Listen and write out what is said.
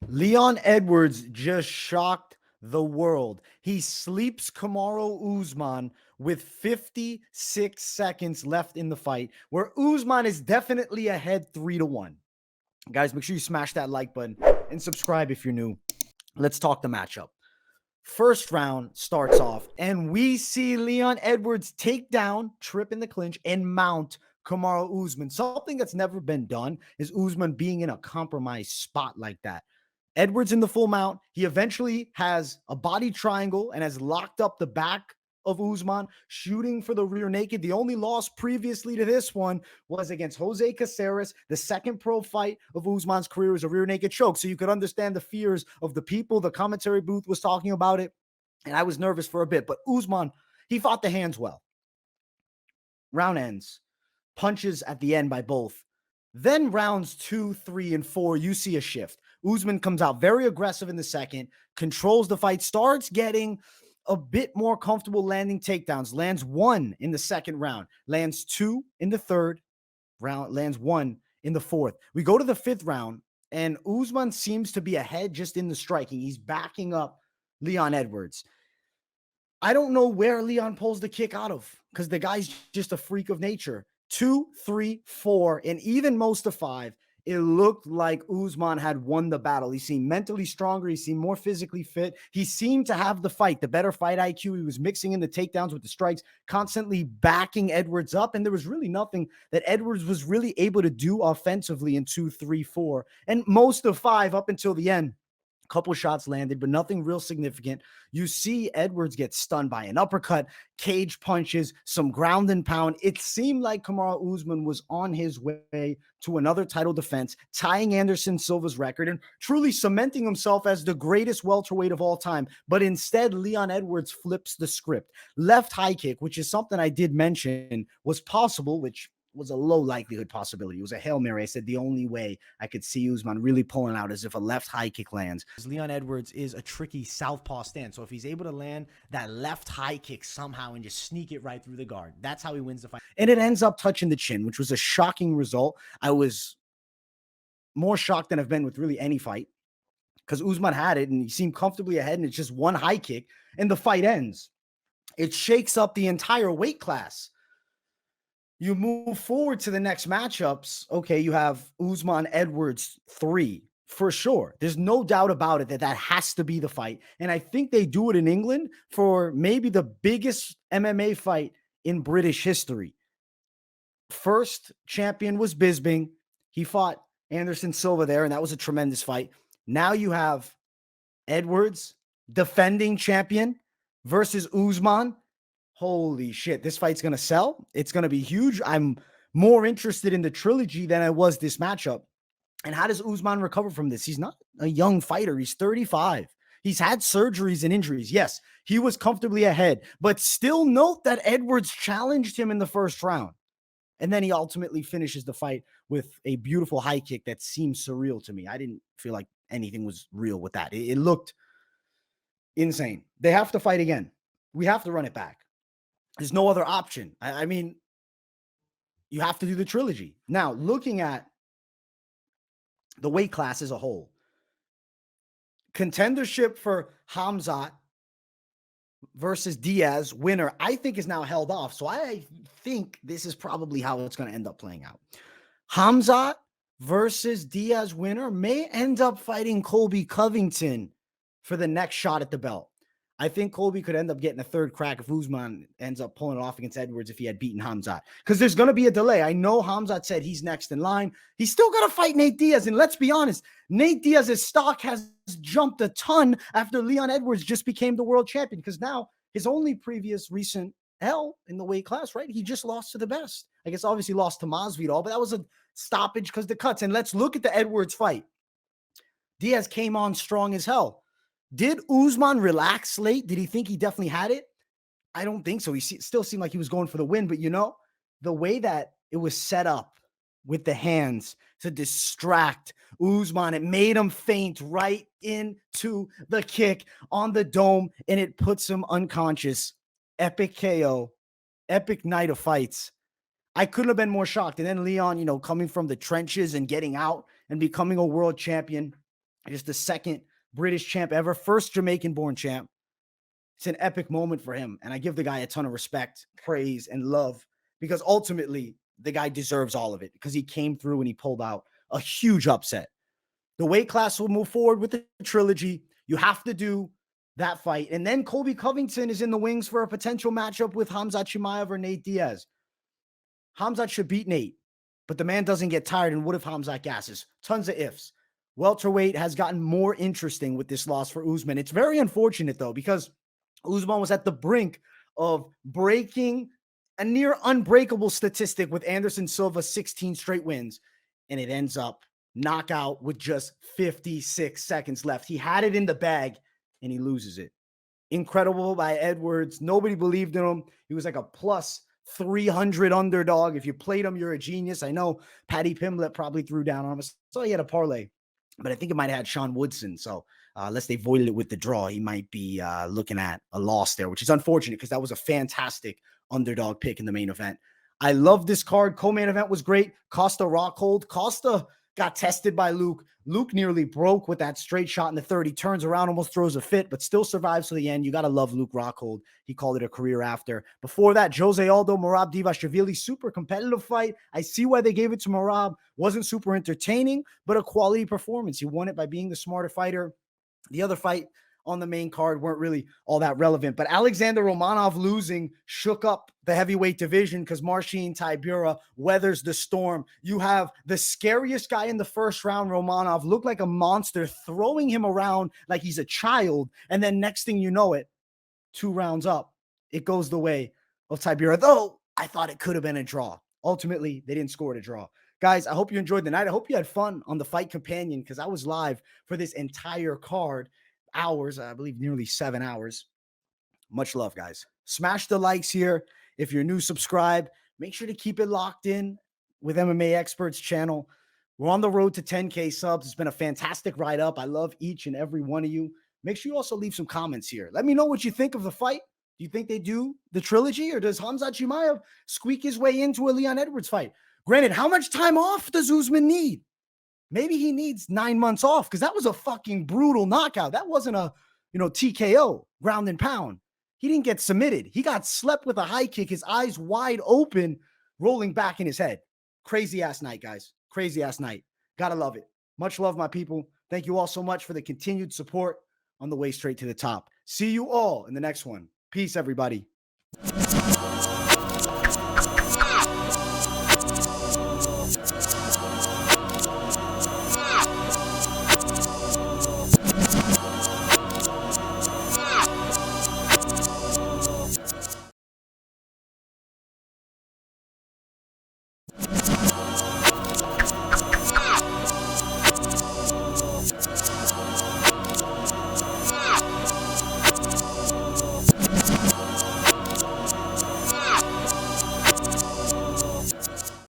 Leon Edwards just shocked the world. He sleeps Kamaru Usman with 56 seconds left in the fight, where Usman is definitely ahead 3-1. Guys, make sure you smash that like button and subscribe if you're new. Let's talk the matchup. First round starts off, and we see Leon Edwards take down, trip in the clinch, and mount Kamaru Usman. Something that's never been done is Usman being in a compromised spot like that. Edwards in the full mount. He eventually has a body triangle and has locked up the back of Usman, shooting for the rear naked. The only loss previously to this one was against Jose Caceres. The second pro fight of Usman's career was a rear naked choke. So you could understand the fears of the people. The commentary booth was talking about it, and I was nervous for a bit. But Usman, he fought the hands well. Round ends. Punches at the end by both. Then rounds 2, 3, and 4, you see a shift. Usman comes out very aggressive in the second, controls the fight, starts getting a bit more comfortable landing takedowns. Lands 1 in the second round, lands 2 in the third round, lands 1 in the fourth. We go to the fifth round, and Usman seems to be ahead just in the striking. He's backing up Leon Edwards. I don't know where Leon pulls the kick out of because the guy's just a freak of nature. 2, 3, 4, and even most of 5, it looked like Usman had won the battle. He seemed mentally stronger. He seemed more physically fit. He seemed to have the fight, the better fight IQ. He was mixing in the takedowns with the strikes, constantly backing Edwards up. And there was really nothing that Edwards was really able to do offensively in 2, 3, 4, and most of 5 up until the end. Couple shots landed, but nothing real significant. You see Edwards get stunned by an uppercut, cage punches, some ground and pound. It seemed like Kamaru Usman was on his way to another title defense, tying Anderson Silva's record and truly cementing himself as the greatest welterweight of all time. But instead, Leon Edwards flips the script. Left high kick, which is something I did mention was possible, which was a low likelihood possibility. It was a Hail Mary. I said the only way I could see Usman really pulling out is if a left high kick lands. Leon Edwards is a tricky southpaw stance. So if he's able to land that left high kick somehow and just sneak it right through the guard, that's how he wins the fight. And it ends up touching the chin, which was a shocking result. I was more shocked than I've been with really any fight because Usman had it and he seemed comfortably ahead, and it's just one high kick and the fight ends. It shakes up the entire weight class. You move forward to the next matchups. Okay, you have Usman Edwards 3 for sure. There's no doubt about it that that has to be the fight. And I think they do it in England for maybe the biggest MMA fight in British history. First champion was Bisping. He fought Anderson Silva there, and that was a tremendous fight. Now you have Edwards, defending champion, versus Usman. Holy shit, this fight's going to sell. It's going to be huge. I'm more interested in the trilogy than I was this matchup. And how does Usman recover from this? He's not a young fighter. He's 35. He's had surgeries and injuries. Yes, he was comfortably ahead, but still note that Edwards challenged him in the first round. And then he ultimately finishes the fight with a beautiful high kick that seemed surreal to me. I didn't feel like anything was real with that. It looked insane. They have to fight again. We have to run it back. There's no other option. I mean, you have to do the trilogy. Now, looking at the weight class as a whole, contendership for Hamzat versus Diaz, winner, I think is now held off. So I think this is probably how it's going to end up playing out. Hamzat versus Diaz, winner, may end up fighting Colby Covington for the next shot at the belt. I think Colby could end up getting a third crack if Usman ends up pulling it off against Edwards if he had beaten Hamzat. Because there's going to be a delay. I know Hamzat said he's next in line. He's still got to fight Nate Diaz. And let's be honest, Nate Diaz's stock has jumped a ton after Leon Edwards just became the world champion. Because now his only previous recent L in the weight class, right? He just lost to the best. I guess obviously lost to Masvidal, but that was a stoppage because the cuts. And let's look at the Edwards fight. Diaz came on strong as hell. Did Usman relax late? Did he think he definitely had it? I don't think so. He still seemed like he was going for the win, but the way that it was set up with the hands to distract Usman, it made him faint right into the kick on the dome, and it puts him unconscious. Epic KO, epic night of fights. I couldn't have been more shocked. And then Leon, coming from the trenches and getting out and becoming a world champion. Just the second British champ ever, first Jamaican-born champ. It's an epic moment for him, and I give the guy a ton of respect, praise, and love because ultimately the guy deserves all of it because he came through and he pulled out a huge upset. The weight class will move forward with the trilogy. You have to do that fight. And then Colby Covington is in the wings for a potential matchup with Khamzat Chimaev or Nate Diaz. Khamzat should beat Nate, but the man doesn't get tired. And what if Khamzat gasses? Tons of ifs. Welterweight has gotten more interesting with this loss for Usman. It's very unfortunate, though, because Usman was at the brink of breaking a near unbreakable statistic with Anderson Silva 16 straight wins, and it ends up knockout with just 56 seconds left. He had it in the bag, and he loses it. Incredible by Edwards. Nobody believed in him. He was like a plus 300 underdog. If you played him, you're a genius. I know Paddy Pimblett probably threw down on him. So he had a parlay, but I think it might have had Sean Woodson. So unless they voided it with the draw, he might be looking at a loss there, which is unfortunate because that was a fantastic underdog pick in the main event. I love this card. Co-main event was great. Costa Rockhold. Costa got tested by Luke. Luke nearly broke with that straight shot in the third. He turns around, almost throws a fit, but still survives to the end. You got to love Luke Rockhold. He called it a career after. Before that, Jose Aldo, Merab Dvalishvili, super competitive fight. I see why they gave it to Merab. Wasn't super entertaining, but a quality performance. He won it by being the smarter fighter. The other fight on the main card weren't really all that relevant, but Alexander Romanov losing shook up the heavyweight division because Marcin Tybura weathers the storm. You have the scariest guy in the first round, Romanov, look like a monster, throwing him around like he's a child, and then next thing you know it, 2 rounds up, it goes the way of Tybura, though I thought it could have been a draw. Ultimately, they didn't score it a draw. Guys, I hope you enjoyed the night. I hope you had fun on the Fight Companion because I was live for this entire card. Hours, I believe nearly 7 hours. Much love, guys. Smash the likes here. If you're new, subscribe. Make sure to keep it locked in with MMA Experts channel. We're on the road to 10K subs. It's been a fantastic ride up. I love each and every one of you. Make sure you also leave some comments here. Let me know what you think of the fight. Do you think they do the trilogy, or does Khamzat Chimaev squeak his way into a Leon Edwards fight? Granted, how much time off does Usman need? Maybe he needs 9 months off because that was a fucking brutal knockout. That wasn't a, TKO, ground and pound. He didn't get submitted. He got slept with a high kick, his eyes wide open, rolling back in his head. Crazy ass night, guys. Crazy ass night. Gotta love it. Much love, my people. Thank you all so much for the continued support on the way straight to the top. See you all in the next one. Peace, everybody.